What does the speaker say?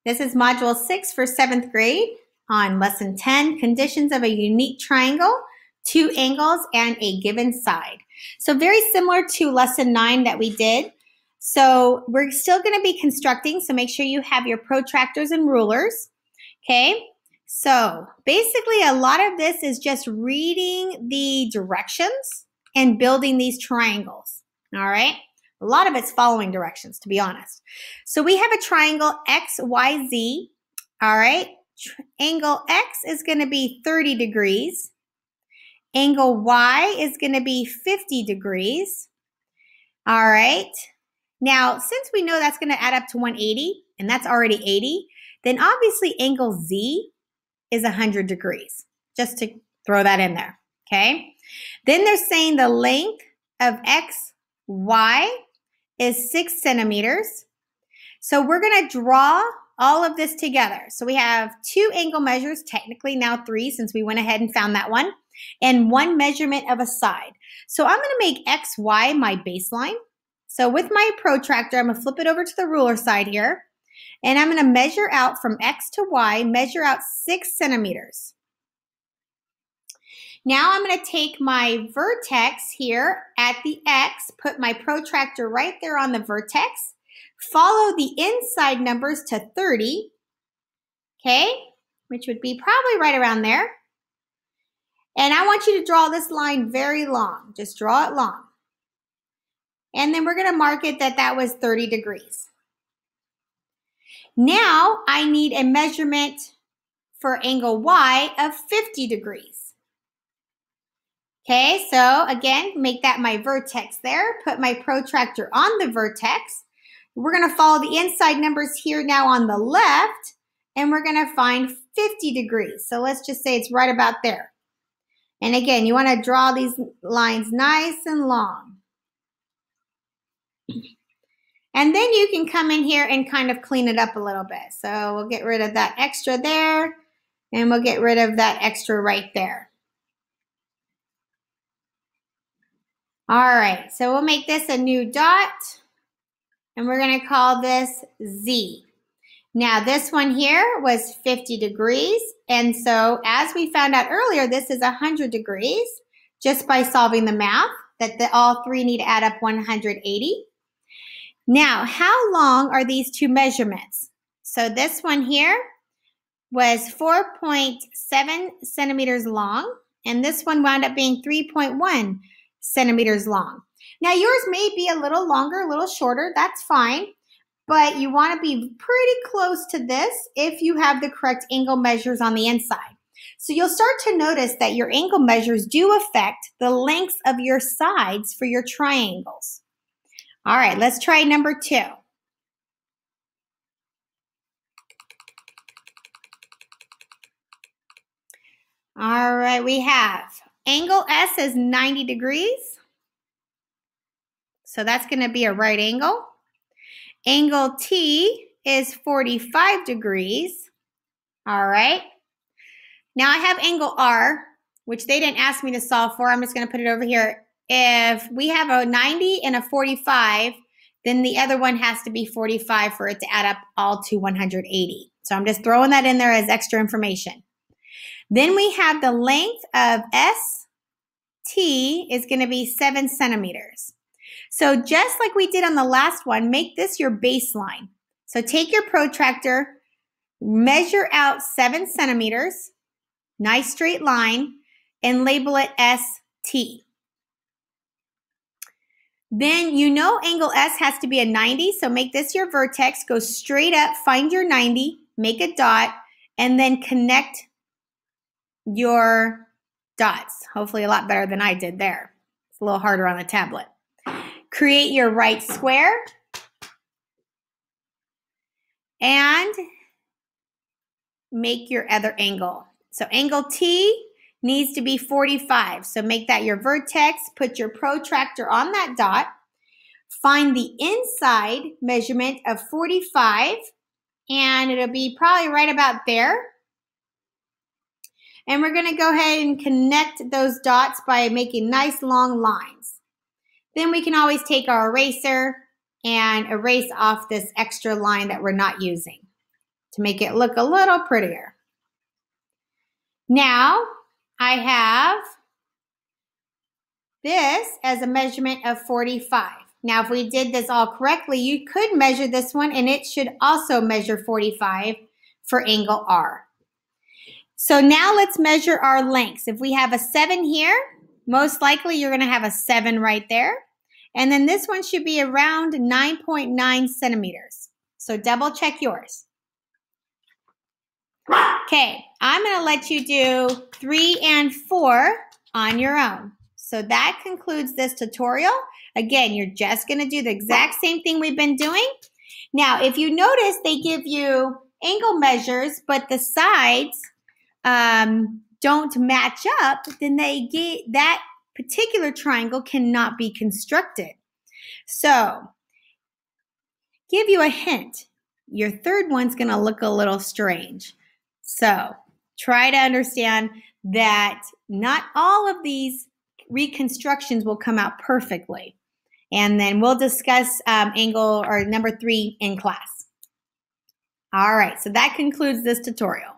This is Module 6 for 7th grade on Lesson 10, Conditions of a Unique Triangle, 2 Angles, and a Given Side. So very similar to Lesson 9 that we did. So we're still going to be constructing, so make sure you have your protractors and rulers. Okay, so basically a lot of this is just reading the directions and building these triangles, all right? A lot of it's following directions, to be honest. So we have a triangle XYZ, all right? Angle X is going to be 30 degrees. Angle Y is going to be 50 degrees, all right? Now, since we know that's going to add up to 180, and that's already 80, then obviously angle Z is 100 degrees, just to throw that in there, okay? Then they're saying the length of XY is 6 centimeters. So we're going to draw all of this together. So we have 2 angle measures, technically now 3 since we went ahead and found that one, and 1 measurement of a side. So I'm going to make XY my baseline. So with my protractor, I'm going to flip it over to the ruler side here, and I'm going to measure out from X to Y, measure out 6 centimeters. Now I'm going to take my vertex here at the X, put my protractor right there on the vertex, follow the inside numbers to 30, okay, which would be probably right around there. And I want you to draw this line very long. Just draw it long. And then we're going to mark it that was 30 degrees. Now I need a measurement for angle Y of 50 degrees. Okay, so again, make that my vertex there. Put my protractor on the vertex. We're going to follow the inside numbers here now on the left, and we're going to find 50 degrees. So let's just say it's right about there. And again, you want to draw these lines nice and long. And then you can come in here and kind of clean it up a little bit. So we'll get rid of that extra there, and we'll get rid of that extra right there. All right, so we'll make this a new dot, and we're going to call this Z. Now, this one here was 50 degrees, and so as we found out earlier, this is 100 degrees just by solving the math, that all 3 need to add up 180. Now, how long are these 2 measurements? So this one here was 4.7 centimeters long, and this one wound up being 3.1 centimeters long. Now yours may be a little longer, a little shorter, that's fine, but you want to be pretty close to this if you have the correct angle measures on the inside. So you'll start to notice that your angle measures do affect the lengths of your sides for your triangles. All right, let's try number 2. All right, we have angle S is 90 degrees. So that's going to be a right angle. Angle T is 45 degrees. All right. Now I have angle R, which they didn't ask me to solve for. I'm just going to put it over here. If we have a 90 and a 45, then the other one has to be 45 for it to add up all to 180. So I'm just throwing that in there as extra information. Then we have the length of ST is going to be 7 centimeters. So just like we did on the last one, make this your baseline. So take your protractor, measure out 7 centimeters, nice straight line, and label it ST. Then you know angle S has to be a 90, so make this your vertex, go straight up, find your 90, make a dot, and then connect your dots. Hopefully a lot better than I did there. It's a little harder on the tablet. Create your right square and make your other angle. So angle T needs to be 45. So make that your vertex, put your protractor on that dot, find the inside measurement of 45, and it'll be probably right about there. And we're going to go ahead and connect those dots by making nice long lines. Then we can always take our eraser and erase off this extra line that we're not using. to make it look a little prettier. Now I have this as a measurement of 45. Now, if we did this all correctly, you could measure this one and it should also measure 45 for angle R. So now let's measure our lengths. If we have a 7 here, most likely you're going to have a 7 right there. And then this one should be around 9.9 centimeters. So double check yours. Okay, I'm going to let you do 3 and 4 on your own. So that concludes this tutorial. Again, you're just going to do the exact same thing we've been doing. Now, if you notice, they give you angle measures, but the sides don't match up, then that particular triangle cannot be constructed. So, give you a hint. Your third one's going to look a little strange. So, try to understand that not all of these reconstructions will come out perfectly. And then we'll discuss angle or number 3 in class. All right, so that concludes this tutorial.